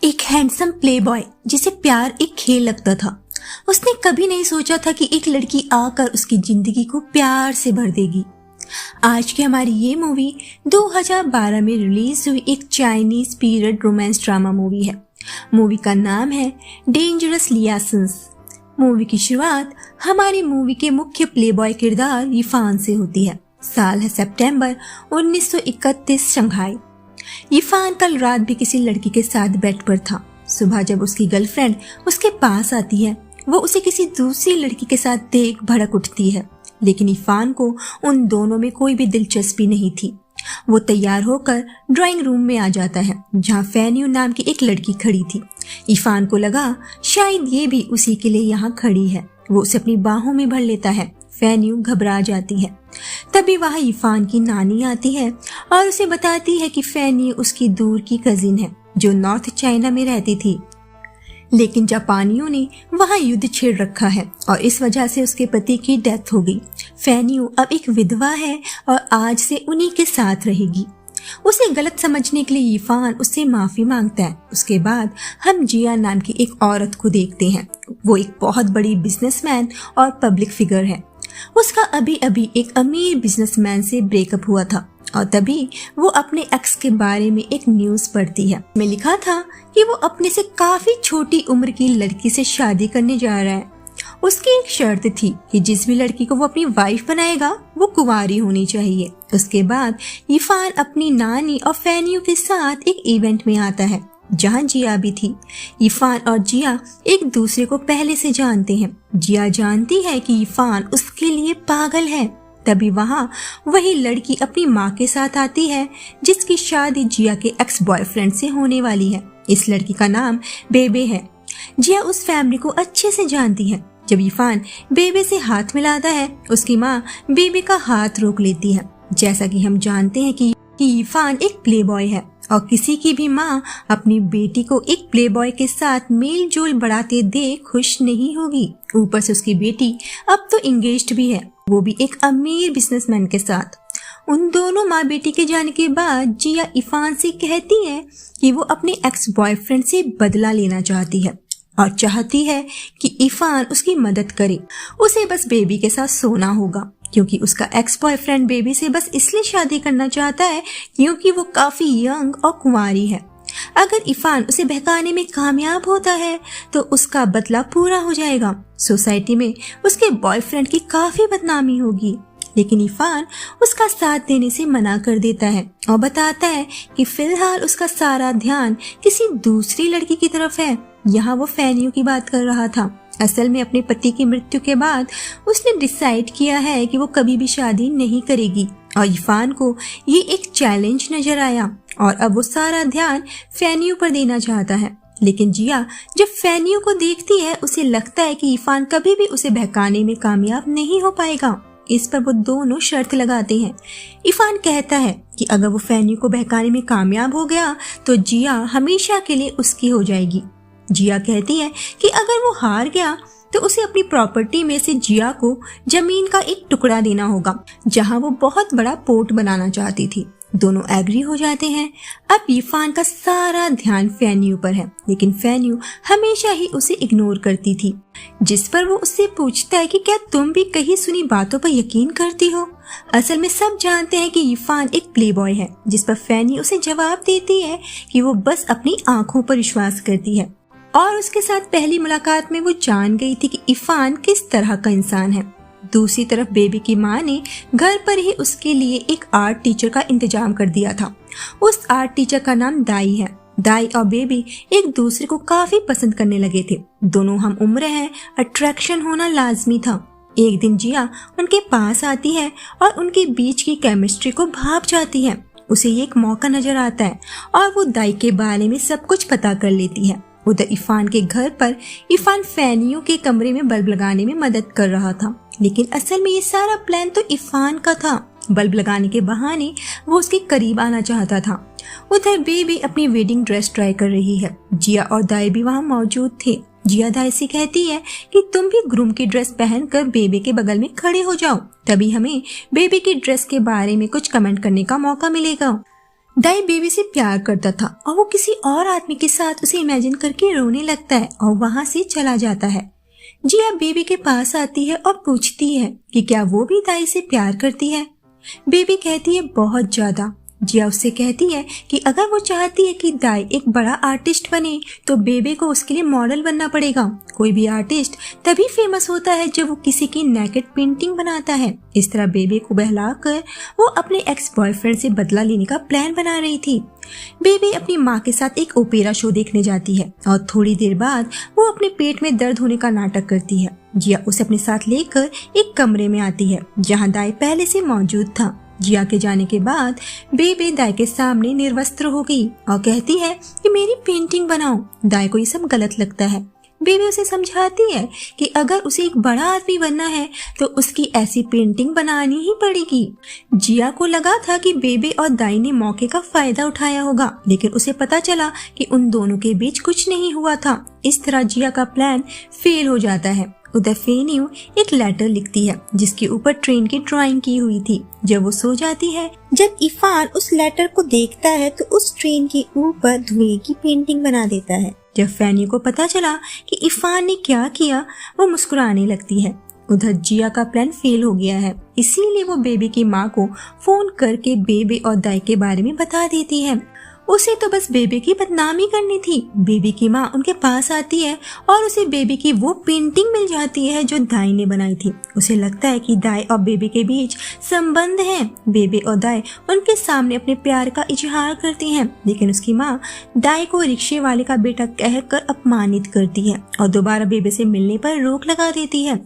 एक handsome Playboy जिसे प्यार एक खेल लगता था। उसने कभी नहीं सोचा था कि एक लड़की आकर उसकी जिंदगी को प्यार से भर देगी। आज की हमारी ये मूवी 2012 में रिलीज हुई एक Chinese period romance drama movie है। मूवी का नाम है डेंजरस लियासंस। मूवी की शुरुआत हमारी मूवी के मुख्य प्लेबॉय किरदार यीफान से होती है। साल है सितंबर 1931 शंघाई। यीफान कल रात भी किसी लड़की के साथ बेड पर था। सुबह जब उसकी गर्लफ्रेंड उसके पास आती है, वो उसे किसी दूसरी लड़की के साथ देख भड़क उठती है, लेकिन यीफान को उन दोनों में कोई भी दिलचस्पी नहीं थी। वो तैयार होकर ड्राइंग रूम में आ जाता है, जहाँ फैनियो नाम की एक लड़की खड़ी थी। यीफान को लगा शायद ये भी उसी के लिए यहाँ खड़ी है। वो उसे अपनी बाहों में भर लेता है। फैनियो घबरा जाती है। तभी वहाँ यीफान की नानी आती है और उसे बताती है कि फैनियो उसकी दूर की कजिन है जो नॉर्थ चाइना में रहती थी, लेकिन जापानियों ने वहाँ युद्ध छेड़ रखा है और इस वजह से उसके पति की डेथ हो गई। फैनियो अब एक विधवा है और आज से उन्हीं के साथ रहेगी। उसे गलत समझने के लिए यीफान उससे माफी मांगता है। उसके बाद हम जिया नाम की एक औरत को देखते हैं। वो एक बहुत बड़ी बिजनेसमैन और पब्लिक फिगर है। उसका अभी अभी एक अमीर बिजनेसमैन से ब्रेकअप हुआ था और तभी वो अपने एक्स के बारे में एक न्यूज पढ़ती है। में लिखा था कि वो अपने से काफी छोटी उम्र की लड़की से शादी करने जा रहा है। उसकी एक शर्त थी कि जिस भी लड़की को वो अपनी वाइफ बनाएगा वो कुंवारी होनी चाहिए। उसके बाद यीफान अपनी नानी और फैनियो के साथ एक इवेंट में आता है जहाँ जिया भी थी। यीफान और जिया एक दूसरे को पहले से जानते हैं। जिया जानती है कि यीफान उसके लिए पागल है। तभी वहाँ वही लड़की अपनी माँ के साथ आती है जिसकी शादी जिया के एक्स बॉयफ्रेंड से होने वाली है। इस लड़की का नाम बेबे है। जिया उस फैमिली को अच्छे से जानती है। जब यीफान बेबे से हाथ मिलाता है, उसकी माँ बेबे का हाथ रोक लेती है। जैसा कि हम जानते हैं कि यीफान एक प्लेबॉय है और किसी की भी माँ अपनी बेटी को एक प्लेबॉय के साथ मेल जोल बढ़ाते देख खुश नहीं होगी। ऊपर से उसकी बेटी अब तो इंगेज्ड भी है, वो भी एक अमीर बिजनेसमैन के साथ। उन दोनों माँ बेटी के जाने के बाद जिया यीफान से कहती है कि वो अपने एक्स बॉयफ्रेंड से बदला लेना चाहती है और चाहती है कि यीफान उसकी मदद करे। उसे बस बेबी के साथ सोना होगा क्योंकि उसका एक्स बॉयफ्रेंड बेबी से बस इसलिए शादी करना चाहता है क्योंकि वो काफी यंग और कुंवारी है। अगर यीफान उसे बहकाने में कामयाब होता है तो उसका बदला पूरा हो जाएगा। सोसाइटी में उसके बॉयफ्रेंड की काफी बदनामी होगी, लेकिन यीफान उसका साथ देने से मना कर देता है और बताता है कि फिलहाल उसका सारा ध्यान किसी दूसरी लड़की की तरफ है। यहाँ वो फैनियो की बात कर रहा था। असल में अपने पति की मृत्यु के बाद उसने डिसाइड किया है कि वो कभी भी शादी नहीं करेगी और यीफान को ये एक चैलेंज नजर आया और अब वो सारा ध्यान फैनियो पर देना चाहता है। लेकिन जिया जब फैनियो को देखती है उसे लगता है कि यीफान कभी भी उसे बहकाने में कामयाब नहीं हो पाएगा। इस पर वो दोनों शर्त लगाते हैं। यीफान कहता है कि अगर वो फैनियो को बहकाने में कामयाब हो गया तो जिया हमेशा के लिए उसकी हो जाएगी। जिया कहती है कि अगर वो हार गया तो उसे अपनी प्रॉपर्टी में से जिया को जमीन का एक टुकड़ा देना होगा जहां वो बहुत बड़ा पोर्ट बनाना चाहती थी। दोनों एग्री हो जाते हैं। अब यीफान का सारा ध्यान फैनियो पर है, लेकिन फैनियो हमेशा ही उसे इग्नोर करती थी, जिस पर वो उससे पूछता है कि क्या तुम भी कहीं सुनी बातों पर यकीन करती हो। असल में सब जानते हैं कि यीफान एक प्लेबॉय है, जिस पर फैनियो उसे जवाब देती है कि वो बस अपनी आंखों पर विश्वास करती है और उसके साथ पहली मुलाकात में वो जान गई थी कि यीफान किस तरह का इंसान है। दूसरी तरफ बेबी की माँ ने घर पर ही उसके लिए एक आर्ट टीचर का इंतजाम कर दिया था। उस आर्ट टीचर का नाम दाई है। दाई और बेबी एक दूसरे को काफी पसंद करने लगे थे। दोनों हम उम्र हैं, अट्रैक्शन होना लाजमी था। एक दिन जिया उनके पास आती है और उनके बीच की केमिस्ट्री को भाप जाती है। उसे ये एक मौका नजर आता है और वो दाई के बारे में सब कुछ पता कर लेती है। उधर यीफान के घर पर यीफान फैनियो के कमरे में बल्ब लगाने में मदद कर रहा था, लेकिन असल में ये सारा प्लान तो यीफान का था। बल्ब लगाने के बहाने वो उसके करीब आना चाहता था। उधर बेबी अपनी वेडिंग ड्रेस ट्राई कर रही है। जिया और दाई भी वहाँ मौजूद थे। जिया दाई से कहती है कि तुम भी ग्रूम की ड्रेस पहनकर बेबी के बगल में खड़े हो जाओ, तभी हमें बेबी की ड्रेस के बारे में कुछ कमेंट करने का मौका मिलेगा। दाई बेबी से प्यार करता था और वो किसी और आदमी के साथ उसे इमेजिन करके रोने लगता है और वहां से चला जाता है। जिया बेबी के पास आती है और पूछती है कि क्या वो भी दाई से प्यार करती है। बेबी कहती है बहुत ज्यादा। जिया उससे कहती है कि अगर वो चाहती है कि दाई एक बड़ा आर्टिस्ट बने तो बेबी को उसके लिए मॉडल बनना पड़ेगा। कोई भी आर्टिस्ट तभी फेमस होता है जब वो किसी की नेकेड पेंटिंग बनाता है। इस तरह बेबी को बहलाकर वो अपने एक्स बॉयफ्रेंड से बदला लेने का प्लान बना रही थी। बेबी अपनी माँ के साथ एक ओपेरा शो देखने जाती है और थोड़ी देर बाद वो अपने पेट में दर्द होने का नाटक करती है। जिया उसे अपने साथ लेकर एक कमरे में आती है जहाँ दाई पहले से मौजूद था। जिया के जाने के बाद बेबी दाई के सामने निर्वस्त्र हो गई और कहती है कि मेरी पेंटिंग बनाओ। दाई को ये सब गलत लगता है। बेबी उसे समझाती है कि अगर उसे एक बड़ा आदमी बनना है तो उसकी ऐसी पेंटिंग बनानी ही पड़ेगी। जिया को लगा था कि बेबी और दाई ने मौके का फायदा उठाया होगा, लेकिन उसे पता चला कि उन दोनों के बीच कुछ नहीं हुआ था। इस तरह जिया का प्लान फेल हो जाता है। उधर फेन्यू एक लेटर लिखती है जिसके ऊपर ट्रेन की ड्राइंग की हुई थी। जब वो सो जाती है, जब इरफान उस लेटर को देखता है तो उस ट्रेन के ऊपर धुएं की पेंटिंग बना देता है। जब फेन्यू को पता चला कि इरफान ने क्या किया, वो मुस्कुराने लगती है। उधर जिया का प्लान फेल हो गया है, इसीलिए वो बेबी की माँ को फोन करके बेबी और दाई के बारे में बता देती है। उसे तो बस बेबी की बदनामी करनी थी। बेबी की माँ उनके पास आती है और उसे बेबी की वो पेंटिंग मिल जाती है जो दाई ने बनाई थी। उसे लगता है कि दाई और बेबी के बीच संबंध है। बेबी और दाई उनके सामने अपने प्यार का इजहार करती हैं, लेकिन उसकी माँ दाई को रिक्शे वाले का बेटा कहकर अपमानित करती है और दोबारा बेबी से मिलने पर रोक लगा देती है।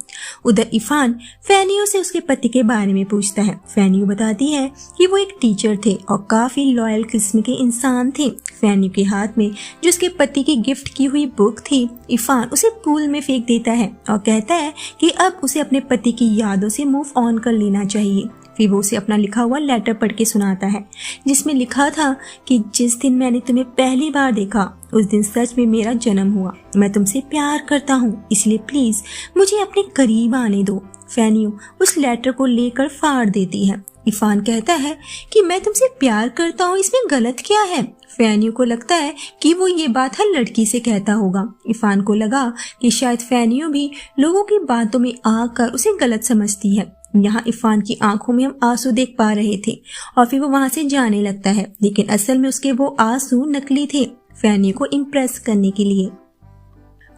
उधर इरफान फेन्यू से उसके पति के बारे में पूछता है। फेन्यू बताती है कि वो एक टीचर थे और काफी लॉयल किस्म के इंसान थे। फेन्यू के हाथ में जो उसके पति की गिफ्ट की हुई बुक थी, इरफान उसे पूल में फेंक देता है और कहता है कि अब उसे अपने पति की यादों से मूव ऑन कर लेना चाहिए। फिर वो उसे अपना लिखा हुआ लेटर पढ़ के सुनाता है जिसमें लिखा था कि जिस दिन मैंने तुम्हें पहली बार देखा उस दिन सच में मेरा जन्म हुआ। मैं तुमसे प्यार करता हूँ, इसलिए प्लीज मुझे अपने करीब आने दो। फेन्यू उस लेटर को लेकर फाड़ देती है। इरफान कहता है कि मैं तुमसे प्यार करता हूँ, इसमें गलत क्या है। फेन्यू को लगता है कि वो ये बात हर लड़की से कहता होगा। इरफान को लगा कि शायद फेन्यू भी लोगों की बातों में आकर उसे गलत समझती है। यहाँ इरफान की आंखों में हम आंसू देख पा रहे थे और फिर वो वहां से जाने लगता है, लेकिन असल में उसके वो आंसू नकली थे, फेन्यू को इम्प्रेस करने के लिए।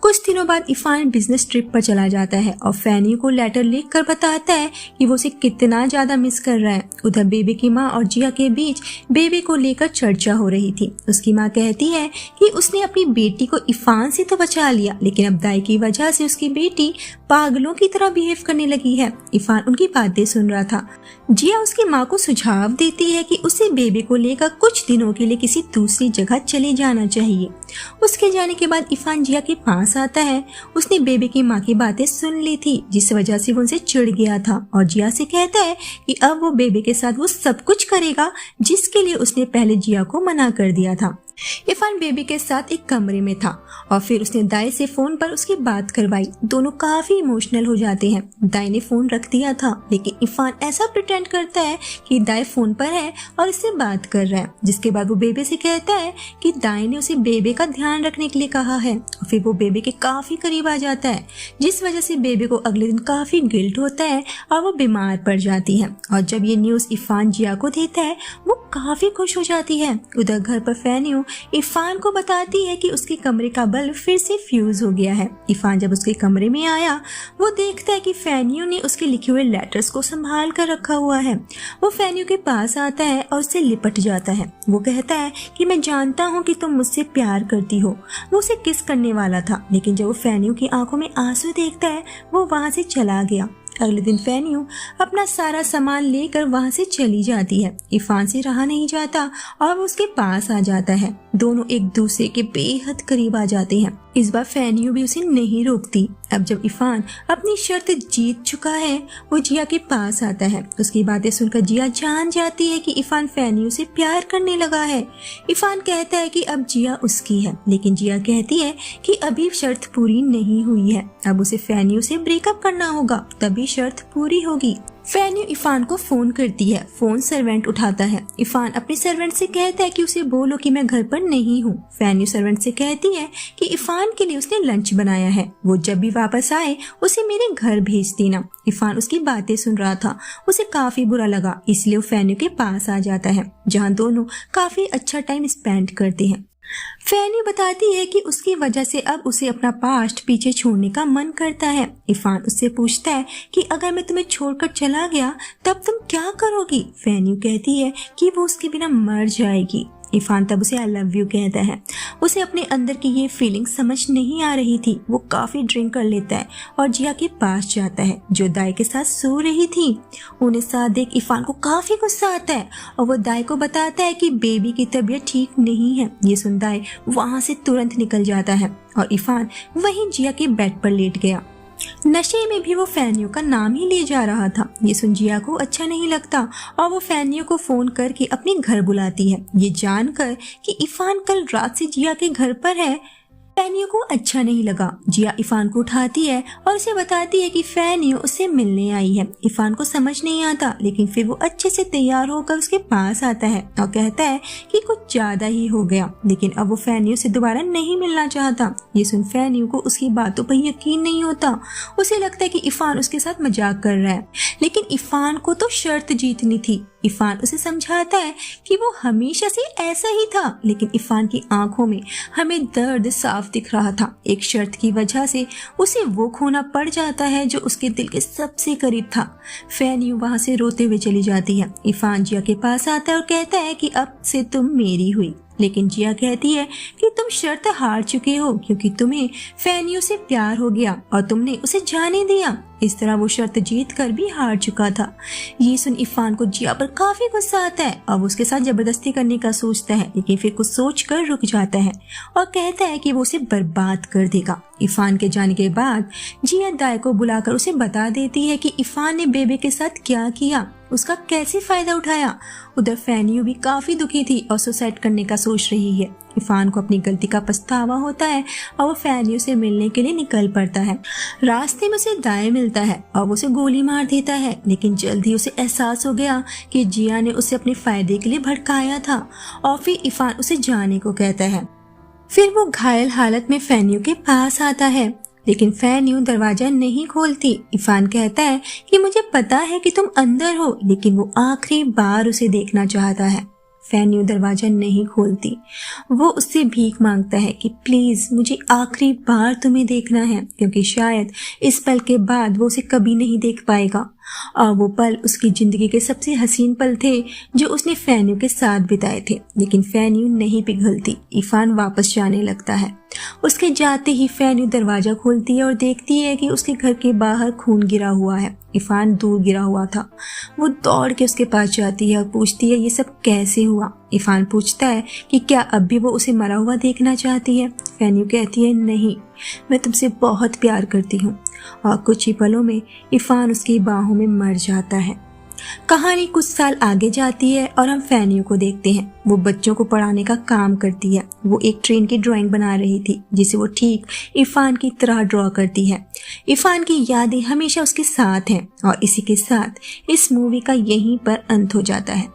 कुछ दिनों बाद इरफान बिजनेस ट्रिप पर चला जाता है और फेन्यू को लेटर लिखकर बताता है कि वो उसे कितना ज्यादा मिस कर रहा है। उधर बेबी की माँ और जिया के बीच बेबी को लेकर चर्चा हो रही थी। उसकी माँ कहती है कि उसने अपनी बेटी को इरफान से तो बचा लिया, लेकिन अब दाई की वजह से उसकी बेटी पागलों की तरह बिहेव करने लगी है। इरफान उनकी बातें सुन रहा था। जिया उसकी माँ को सुझाव देती है कि उसे बेबी को लेकर कुछ दिनों के लिए किसी दूसरी जगह चले जाना चाहिए। उसके जाने के बाद इरफान जिया के पास आता है। उसने बेबी की माँ की बातें सुन ली थी, जिस वजह से वो उनसे चिढ़ गया था और जिया से कहता है कि अब वो बेबी के साथ वो सब कुछ करेगा जिसके लिए उसने पहले जिया को मना कर दिया था। इरफान बेबी के साथ एक कमरे में था और फिर उसने दाई से फोन पर उसकी बात करवाई। दोनों काफी इमोशनल हो जाते हैं। दाई ने फोन रख दिया था, लेकिन इरफान ऐसा प्रिटेंड करता है कि दाई फोन पर है और इससे बात कर रहा है। जिसके बाद वो बेबी से कहता है कि दाई ने उसे बेबी का ध्यान रखने के लिए कहा है और फिर वो बेबी के काफी करीब आ जाता है, जिस वजह से बेबी को अगले दिन काफी गिल्ट होता है और वो बीमार पड़ जाती है। और जब ये न्यूज इरफान जिया को देता है, वो काफी खुश हो जाती है। उधर घर पर फेन्यू इरफान को बताती है कि उसके कमरे का बल्ब फिर से फ्यूज हो गया है। इरफान जब उसके कमरे में आया, वो देखता है कि फेन्यू ने उसके लिखे हुए लेटर्स को संभाल कर रखा हुआ है। वो फेन्यू के पास आता है और उससे लिपट जाता है। वो कहता है कि मैं जानता हूँ कि तुम मुझसे प्यार करती हो। वो उसे किस करने वाला था, लेकिन जब वो फेन्यू की आंखों में आंसू देखता है, वो वहां से चला गया। अगले दिन फेन्यू अपना सारा सामान लेकर वहां से चली जाती है। इरफान से रहा नहीं जाता और वो उसके पास आ जाता है। दोनों एक दूसरे के बेहद करीब आ जाते हैं। इस बार फेन्यू भी उसे नहीं रोकती। अब जब इरफान अपनी शर्त जीत चुका है, वो जिया के पास आता है। उसकी बातें सुनकर जिया जान जाती है कि इरफान फेन्यू से प्यार करने लगा है। इरफान कहता है कि अब जिया उसकी है, लेकिन जिया कहती है कि अभी शर्त पूरी नहीं हुई है। अब उसे फेन्यू से ब्रेकअप करना होगा, तभी शर्त पूरी होगी। फैन्यू इफान को फोन करती है। फोन सर्वेंट उठाता है। इफान अपने सर्वेंट से कहता है कि उसे बोलो कि मैं घर पर नहीं हूँ। फैन्यू सर्वेंट से कहती है कि इफान के लिए उसने लंच बनाया है, वो जब भी वापस आए उसे मेरे घर भेज देना। इफान उसकी बातें सुन रहा था। उसे काफी बुरा लगा, इसलिए वो फैन्यू के पास आ जाता है, जहाँ दोनों काफी अच्छा टाइम स्पेंड करते हैं। फैन्यू बताती है कि उसकी वजह से अब उसे अपना पास्ट पीछे छोड़ने का मन करता है। इफान उससे पूछता है कि अगर मैं तुम्हें छोड़कर चला गया तब तुम क्या करोगी। फैन्यू कहती है कि वो उसके बिना मर जाएगी। इफान तब उसे आई लव यू कहता है। उसे अपने अंदर की ये फीलिंग समझ नहीं आ रही थी। वो काफी ड्रिंक कर लेता है और जिया के पास जाता है, जो दाई के साथ सो रही थी। उन्हें साथ देख इफान को काफी गुस्सा आता है और वो दाई को बताता है कि बेबी की तबीयत ठीक नहीं है। ये सुन दाई वहां से तुरंत निकल जाता है और इफान वहीं जिया के बेड पर लेट गया। नशे में भी वो फैन्यू का नाम ही ले जा रहा था। ये सुन जिया को अच्छा नहीं लगता और वो फैन्यू को फोन करके अपने घर बुलाती है, ये जानकर कि इफान कल रात से जिया के घर पर है। फैन्यू को अच्छा नहीं लगा। जिया इफान को उठाती है और उसे बताती है कि फैन्यू उससे मिलने आई है। इफान को समझ नहीं आता, लेकिन फिर वो अच्छे से तैयार होकर उसके पास आता है और कहता है कि कुछ ज्यादा ही हो गया, लेकिन अब वो फैन्यू से दोबारा नहीं मिलना चाहता। ये सुन फैन्यू को उसकी बातों पर यकीन नहीं होता। उसे लगता है कि इफान उसके साथ मजाक कर रहा है, लेकिन इफान को तो शर्त जीतनी थी। इफान उसे समझाता है कि वो हमेशा से ऐसा ही था, लेकिन इफान की आंखों में हमें दर्द साफ दिख रहा था। एक शर्त की वजह से उसे वो खोना पड़ जाता है जो उसके दिल के सबसे करीब था। फैन्यू वहां से रोते हुए चली जाती है। इफान जिया के पास आता है और कहता है कि अब से तुम मेरी हुई, लेकिन जिया कहती है कि तुम शर्त हार चुके हो क्योंकि तुम्हें फैन्यू से प्यार हो गया और तुमने उसे जाने दिया। इस तरह वो शर्त जीत कर भी हार चुका था। ये सुन इफान को जिया पर काफी गुस्सा आता है और वो उसके साथ जबरदस्ती करने का सोचता है, लेकिन फिर कुछ सोच कर रुक जाता है और कहता है कि वो उसे बर्बाद कर देगा। इफान के जाने के बाद जिया दाई को बुलाकर उसे बता देती है कि इफान ने बेबे के साथ क्या किया, उसका कैसे फायदा उठाया। उधर फैन्यू भी काफी दुखी थी और सुसाइड करने का सोच रही है। इफान को अपनी गलती का पछतावा होता है और वो फैन्यू से मिलने के लिए निकल पड़ता है। रास्ते में उसे दाई मिलता है और वो उसे गोली मार देता है, लेकिन जल्द ही उसे एहसास हो गया कि जिया ने उसे अपने फायदे के लिए भड़काया था और फिर इफान उसे जाने को कहता है। फिर वो घायल हालत में फैन्यू के पास आता है, लेकिन फैन्यू दरवाजा नहीं खोलती। इफान कहता है कि मुझे पता है कि तुम अंदर हो, लेकिन वो आखिरी बार उसे देखना चाहता है। फैन्यू दरवाजा नहीं खोलती। वो उससे भीख मांगता है कि प्लीज मुझे आखिरी बार तुम्हें देखना है, क्योंकि शायद इस पल के बाद वो उसे कभी नहीं देख पाएगा। और वो पल उसकी जिंदगी के सबसे हसीन पल थे जो उसने फैन्यू के साथ बिताए थे। लेकिन फैन्यू नहीं पिघलती। इफान वापस जाने लगता है। उसके जाते ही फैन्यू दरवाजा खोलती है और देखती है कि उसके घर के बाहर खून गिरा हुआ है। इफान दूर गिरा हुआ था। वो दौड़ के उसके पास जाती है और पूछती है ये सब कैसे हुआ। इफान पूछता है कि क्या अब भी वो उसे मरा हुआ देखना चाहती है। फैन्यू कहती है नहीं, मैं तुमसे बहुत प्यार करती हूँ। और कुछ ही पलों में इफान उसकी बाहों में मर जाता है। कहानी कुछ साल आगे जाती है और हम फैन्यू को देखते हैं। वो बच्चों को पढ़ाने का काम करती है। वो एक ट्रेन की ड्राइंग बना रही थी जिसे वो ठीक इफान की तरह ड्रॉ करती है। इफान की यादें हमेशा उसके साथ हैं और इसी के साथ इस मूवी का यहीं पर अंत हो जाता है।